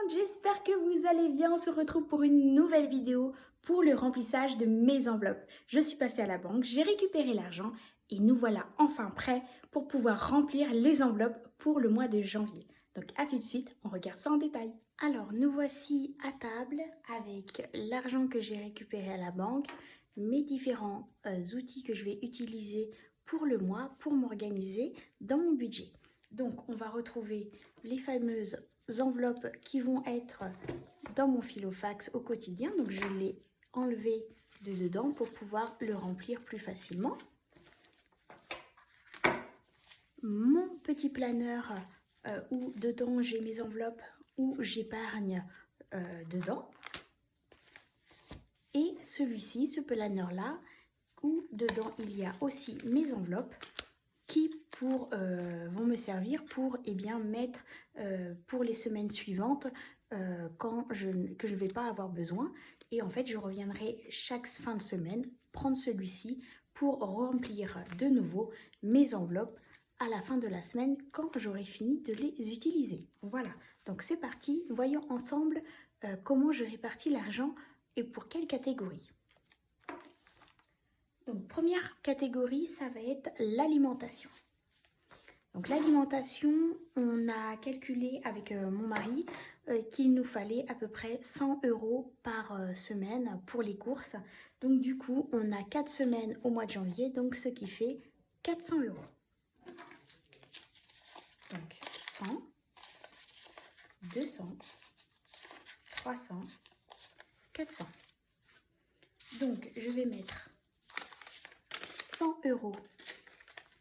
monde, j'espère que vous allez bien. On se retrouve pour une nouvelle vidéo pour le remplissage de mes enveloppes. Je suis passée à la banque, j'ai récupéré l'argent et nous voilà enfin prêts pour pouvoir remplir les enveloppes pour le mois de janvier. Donc à tout de suite, on regarde ça en détail. Alors nous voici à table avec l'argent que j'ai récupéré à la banque, mes différents outils que je vais utiliser pour le mois pour m'organiser dans mon budget. Donc on va retrouver les fameuses enveloppes qui vont être dans mon filofax au quotidien. Donc je l'ai enlevé de dedans pour pouvoir le remplir plus facilement. Mon petit planeur où dedans j'ai mes enveloppes où j'épargne dedans. Et celui-ci, ce planeur-là, où dedans il y a aussi mes enveloppes qui vont me servir pour mettre pour les semaines suivantes que je ne vais pas avoir besoin. Et en fait, je reviendrai chaque fin de semaine prendre celui-ci pour remplir de nouveau mes enveloppes à la fin de la semaine quand j'aurai fini de les utiliser. Voilà, donc c'est parti. Voyons ensemble comment je répartis l'argent et pour quelle catégorie. Donc, première catégorie, ça va être l'alimentation. Donc, l'alimentation, on a calculé avec mon mari qu'il nous fallait à peu près 100 € par semaine pour les courses. Donc, du coup, on a 4 semaines au mois de janvier, donc ce qui fait 400 €. Donc, 100, 200, 300, 400. Donc, je vais mettre 100 €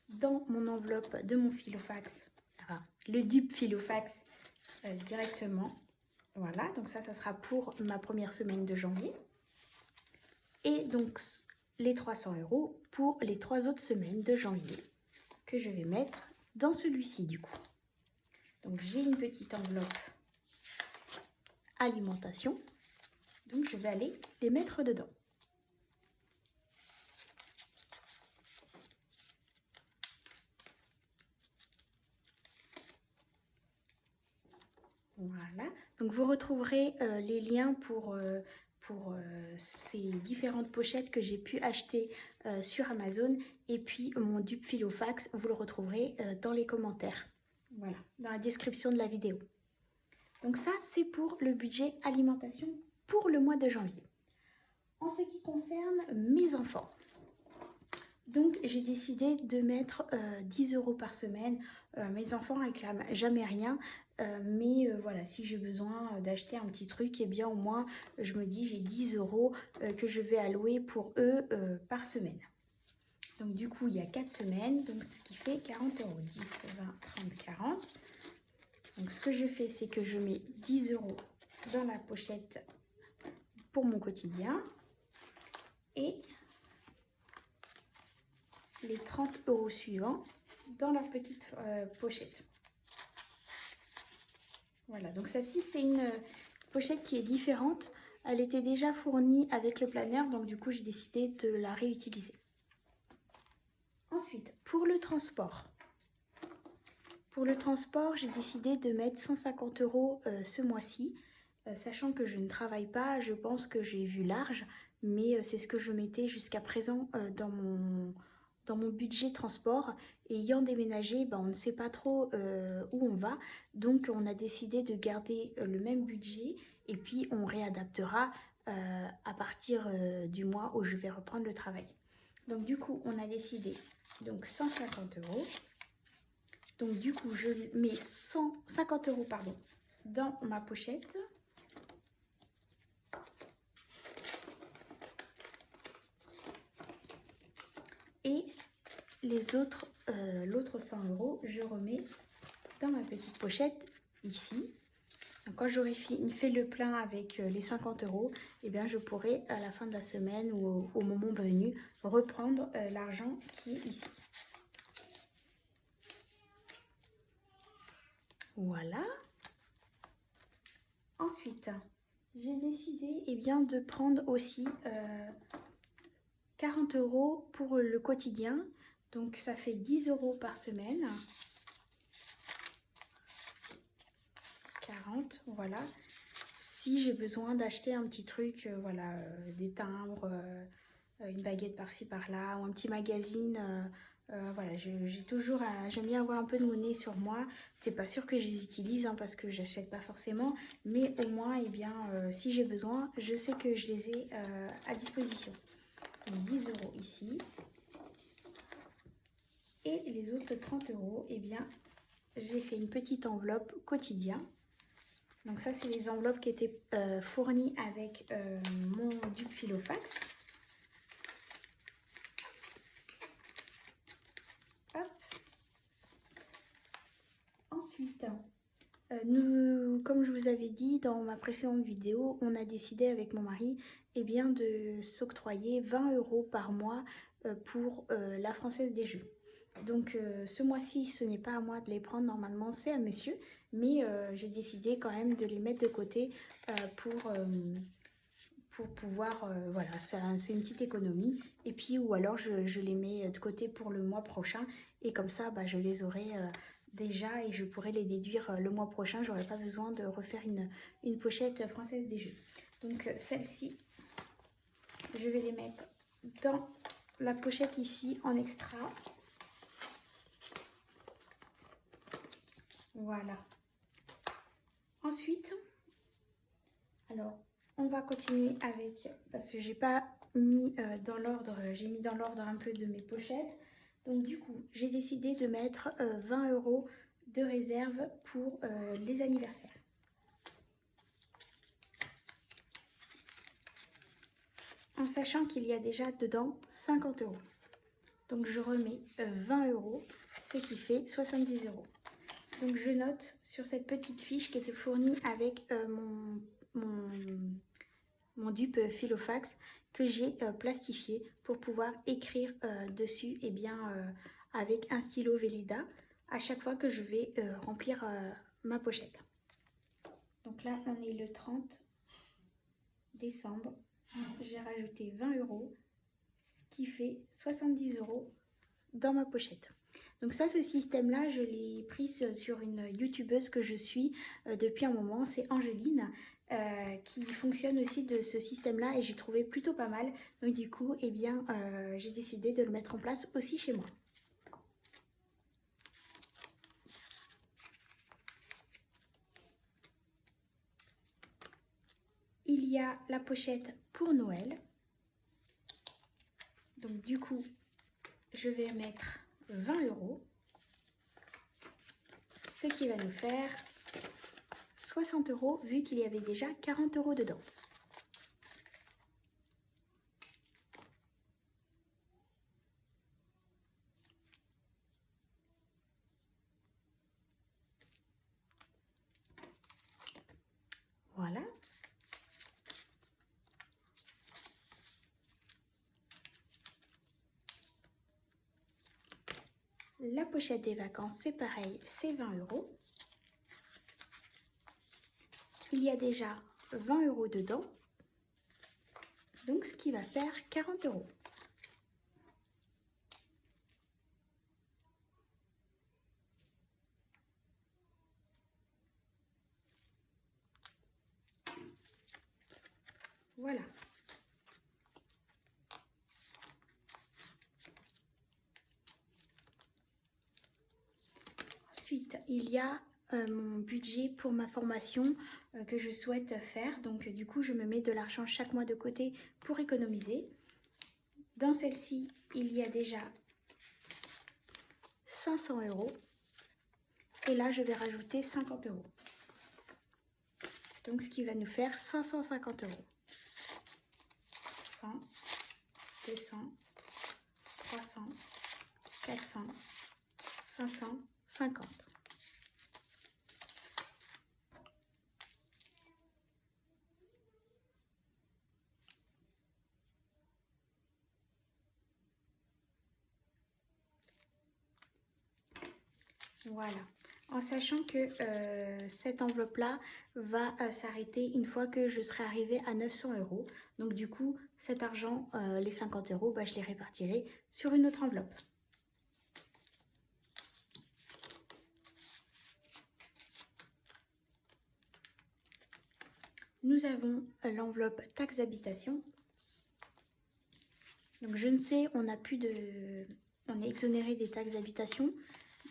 dans mon enveloppe de mon filofax, enfin, le dupe filofax directement. Voilà, donc ça sera pour ma première semaine de janvier. Et donc les 300 € pour les 3 autres semaines de janvier que je vais mettre dans celui-ci du coup. Donc j'ai une petite enveloppe alimentation, donc je vais aller les mettre dedans. Voilà, donc vous retrouverez les liens pour ces différentes pochettes que j'ai pu acheter sur Amazon. Et puis mon dupe filofax, vous le retrouverez dans les commentaires. Voilà, dans la description de la vidéo. Donc ça, c'est pour le budget alimentation pour le mois de janvier. En ce qui concerne mes enfants, donc j'ai décidé de mettre 10 € par semaine. Mes enfants ne réclament jamais rien, mais voilà, si j'ai besoin d'acheter un petit truc, et bien au moins je me dis j'ai 10 € que je vais allouer pour eux par semaine. Donc du coup il y a 4 semaines, donc ce qui fait 40 €, 10, 20, 30, 40. Donc ce que je fais, c'est que je mets 10 € dans la pochette pour mon quotidien et les 30 € suivants dans leur petite pochette. Voilà, donc celle-ci c'est une pochette qui est différente. Elle était déjà fournie avec le planeur, donc du coup j'ai décidé de la réutiliser. Ensuite, pour le transport. Pour le transport, j'ai décidé de mettre 150 € ce mois-ci. Sachant que je ne travaille pas, je pense que j'ai vu large, mais c'est ce que je mettais jusqu'à présent dans mon budget transport. Et ayant déménagé, on ne sait pas trop où on va, donc on a décidé de garder le même budget et puis on réadaptera à partir du mois où je vais reprendre le travail. Donc du coup, on a décidé donc 150 €. Donc du coup, je mets 150 € pardon, dans ma pochette. Et les autres, l'autre 100 €, je remets dans ma petite pochette ici. Donc, quand j'aurai fait le plein avec les 50 €, eh bien, je pourrai à la fin de la semaine ou au moment venu reprendre l'argent qui est ici. Voilà. Ensuite, j'ai décidé de prendre aussi 40 € pour le quotidien. Donc ça fait 10 € par semaine. 40, voilà. si j'ai besoin d'acheter un petit truc, voilà, des timbres, une baguette par-ci par-là, ou un petit magazine, voilà, j'ai toujours, j'aime bien avoir un peu de monnaie sur moi. C'est pas sûr que je les utilise hein, parce que j'achète pas forcément, mais au moins, eh bien, si j'ai besoin, je sais que je les ai à disposition. Donc 10 € ici. Et les autres 30 €, eh bien, j'ai fait une petite enveloppe quotidien. Donc ça, c'est les enveloppes qui étaient fournies avec mon dupe Filofax. Hop. Ensuite, nous, comme je vous avais dit dans ma précédente vidéo, on a décidé avec mon mari eh bien, de s'octroyer 20 € par mois pour la Française des Jeux. Donc ce mois-ci, ce n'est pas à moi de les prendre, normalement c'est à monsieur, mais j'ai décidé quand même de les mettre de côté pour pouvoir, voilà, c'est une petite économie. Et puis ou alors je les mets de côté pour le mois prochain et comme ça bah, je les aurai déjà et je pourrai les déduire le mois prochain, j'aurai pas besoin de refaire une pochette Française des Jeux. Donc celle-ci, je vais les mettre dans la pochette ici en extra. Voilà. Ensuite, alors, on va continuer avec, parce que j'ai pas mis dans l'ordre, j'ai mis dans l'ordre un peu de mes pochettes. Donc du coup, j'ai décidé de mettre 20 € de réserve pour les anniversaires. En sachant qu'il y a déjà dedans 50 €. Donc je remets 20 €, ce qui fait 70 €. Donc je note sur cette petite fiche qui était fournie avec mon dupe Filofax que j'ai plastifié pour pouvoir écrire dessus et bien, avec un stylo Velleda à chaque fois que je vais remplir ma pochette. Donc là on est le 30 décembre, j'ai rajouté 20 €, ce qui fait 70 € dans ma pochette. Donc ça, ce système-là, je l'ai pris sur une youtubeuse que je suis depuis un moment, c'est Angeline, qui fonctionne aussi de ce système-là et j'ai trouvé plutôt pas mal. Donc du coup, eh bien, j'ai décidé de le mettre en place aussi chez moi. Il y a la pochette pour Noël. Donc du coup, je vais mettre 20 €, ce qui va nous faire 60 € vu qu'il y avait déjà 40 € dedans. Voilà. La pochette des vacances, c'est pareil, c'est 20 €. Il y a déjà 20 € dedans, donc ce qui va faire 40 €. Voilà. Ensuite, il y a mon budget pour ma formation que je souhaite faire. Donc du coup, je me mets de l'argent chaque mois de côté pour économiser. Dans celle-ci, il y a déjà 500 €. Et là, je vais rajouter 50 €. Donc ce qui va nous faire 550 €. 100, 200, 300, 400, 500, 50. Voilà, en sachant que cette enveloppe-là va s'arrêter une fois que je serai arrivée à 900 €. Donc du coup, cet argent, les 50 €, bah, je les répartirai sur une autre enveloppe. nous avons l'enveloppe taxe d'habitation. Donc je ne sais, on est exonéré des taxes d'habitation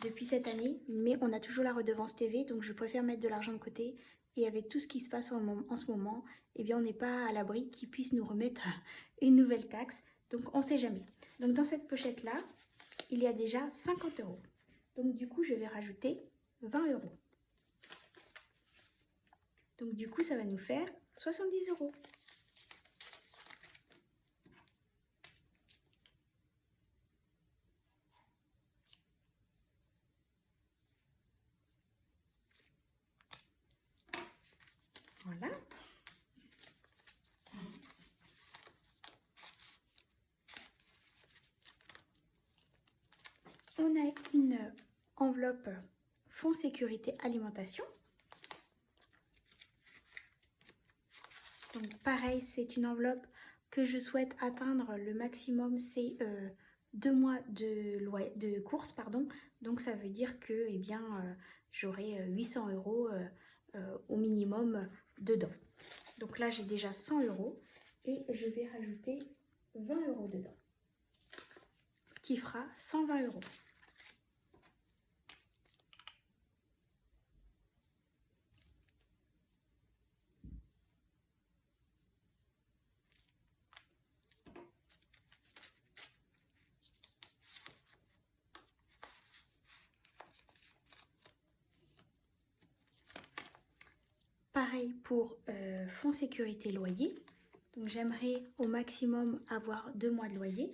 depuis cette année, mais on a toujours la redevance TV, donc je préfère mettre de l'argent de côté. Et avec tout ce qui se passe en ce moment, eh bien on n'est pas à l'abri qu'ils puissent nous remettre une nouvelle taxe. Donc on ne sait jamais. Donc dans cette pochette-là, il y a déjà 50 euros. Donc du coup, je vais rajouter 20 euros. Donc du coup, ça va nous faire 70 euros. Voilà. On a une enveloppe Fonds Sécurité Alimentation. Donc pareil, c'est une enveloppe que je souhaite atteindre. Le maximum, c'est 2 mois de course, pardon. Donc ça veut dire que eh bien, j'aurai 800 euros au minimum dedans. Donc là, j'ai déjà 100 euros et je vais rajouter 20 euros dedans. Ce qui fera 120 euros. Pareil pour fonds sécurité loyer. Donc j'aimerais au maximum avoir 2 mois de loyer.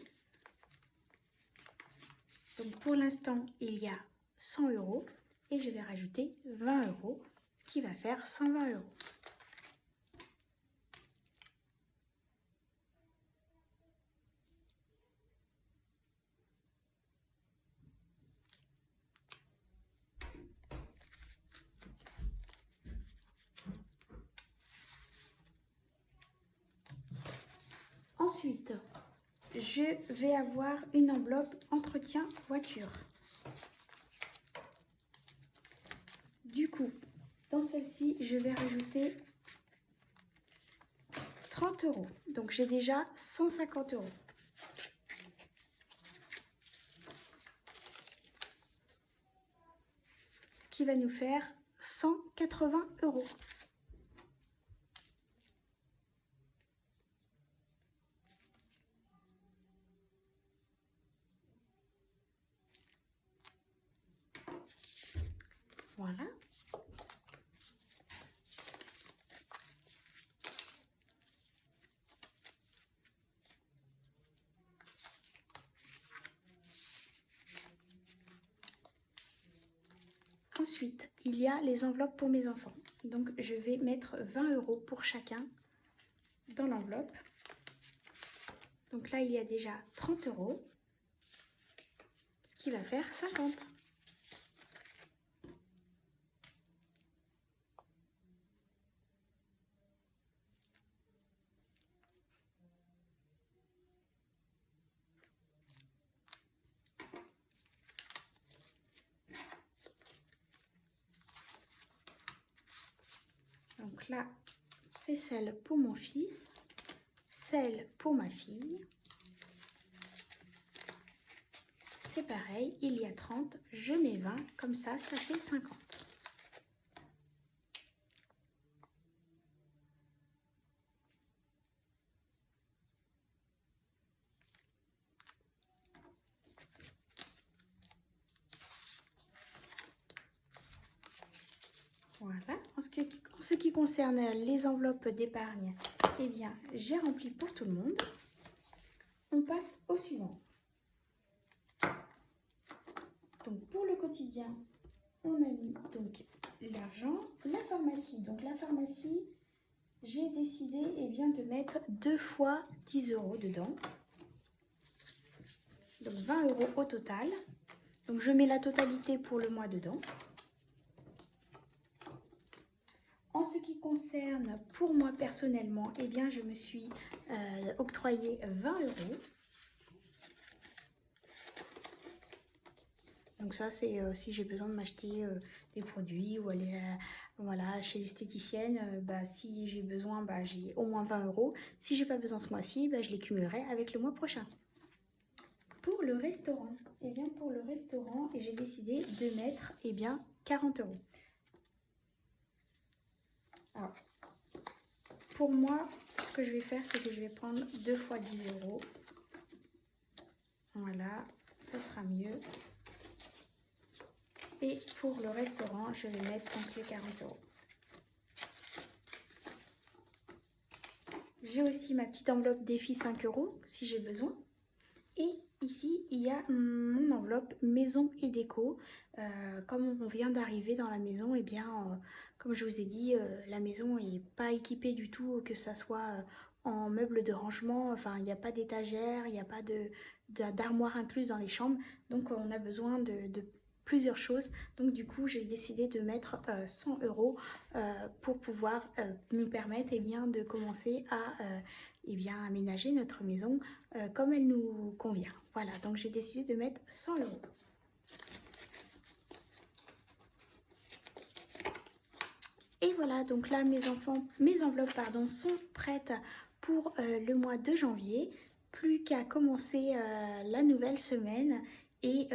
Donc pour l'instant, il y a 100 euros et je vais rajouter 20 euros, ce qui va faire 120 euros. Ensuite, je vais avoir une enveloppe entretien voiture. Du coup, dans celle-ci, je vais rajouter 30 euros. Donc j'ai déjà 150 euros. Ce qui va nous faire 180 euros. Voilà. Ensuite, il y a les enveloppes pour mes enfants. Donc, je vais mettre 20 euros pour chacun dans l'enveloppe. Donc là, il y a déjà 30 euros, ce qui va faire 50. Donc là, c'est celle pour mon fils, celle pour ma fille. C'est pareil, il y a 30, je mets 20, comme ça fait 50. Voilà, en ce qui concerne les enveloppes d'épargne, eh bien, j'ai rempli pour tout le monde. On passe au suivant. Donc, pour le quotidien, on a mis donc l'argent, la pharmacie. Donc, la pharmacie, j'ai décidé eh bien, de mettre 2 fois 10 euros dedans. Donc, 20 euros au total. Donc, je mets la totalité pour le mois dedans. En ce qui concerne pour moi personnellement, eh bien, je me suis octroyé 20 euros. Donc ça, c'est si j'ai besoin de m'acheter des produits ou aller voilà, chez l'esthéticienne, bah, si j'ai besoin, bah, j'ai au moins 20 euros. Si j'ai pas besoin ce mois-ci, bah, je les cumulerai avec le mois prochain. Pour le restaurant, eh bien pour le restaurant, j'ai décidé de mettre 40 euros. Alors, pour moi, ce que je vais faire, c'est que je vais prendre 2 fois 10 euros. Voilà, ça sera mieux. Et pour le restaurant, je vais mettre donc les 40 euros. J'ai aussi ma petite enveloppe défi 5 euros si j'ai besoin. Et ici, il y a mon enveloppe maison et déco. Comme on vient d'arriver dans la maison, et comme je vous ai dit, la maison n'est pas équipée du tout, que ça soit en meubles de rangement. Enfin, il n'y a pas d'étagère, il n'y a pas d'armoire incluse dans les chambres. Donc, on a besoin de plusieurs choses. Donc, du coup, j'ai décidé de mettre 100 euros pour pouvoir nous permettre de commencer à aménager notre maison comme elle nous convient. Voilà, donc j'ai décidé de mettre 100 euros. Et voilà, donc là mes enveloppes sont prêtes pour le mois de janvier. Plus qu'à commencer la nouvelle semaine et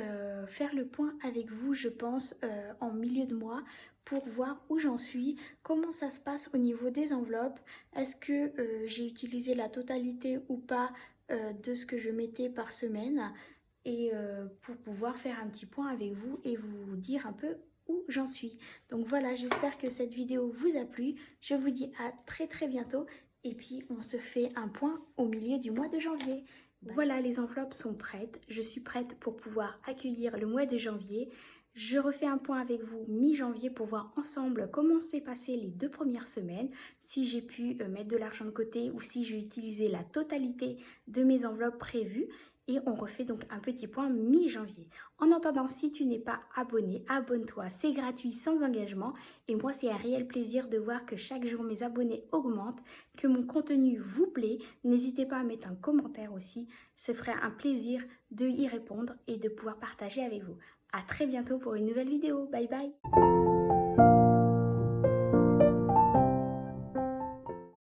faire le point avec vous, je pense, en milieu de mois pour voir où j'en suis, comment ça se passe au niveau des enveloppes, est-ce que j'ai utilisé la totalité ou pas de ce que je mettais par semaine et pour pouvoir faire un petit point avec vous et vous dire un peu où j'en suis. Donc voilà, j'espère que cette vidéo vous a plu. Je vous dis à très bientôt et puis on se fait un point au milieu du mois de janvier. Voilà, les enveloppes sont prêtes. Je suis prête pour pouvoir accueillir le mois de janvier. Je refais un point avec vous mi-janvier pour voir ensemble comment s'est passé les 2 premières semaines, si j'ai pu mettre de l'argent de côté ou si j'ai utilisé la totalité de mes enveloppes prévues. Et on refait donc un petit point mi-janvier. En attendant, si tu n'es pas abonné, abonne-toi, c'est gratuit, sans engagement. Et moi, c'est un réel plaisir de voir que chaque jour mes abonnés augmentent, que mon contenu vous plaît. N'hésitez pas à mettre un commentaire aussi, ce ferait un plaisir de y répondre et de pouvoir partager avec vous. À très bientôt pour une nouvelle vidéo. Bye bye.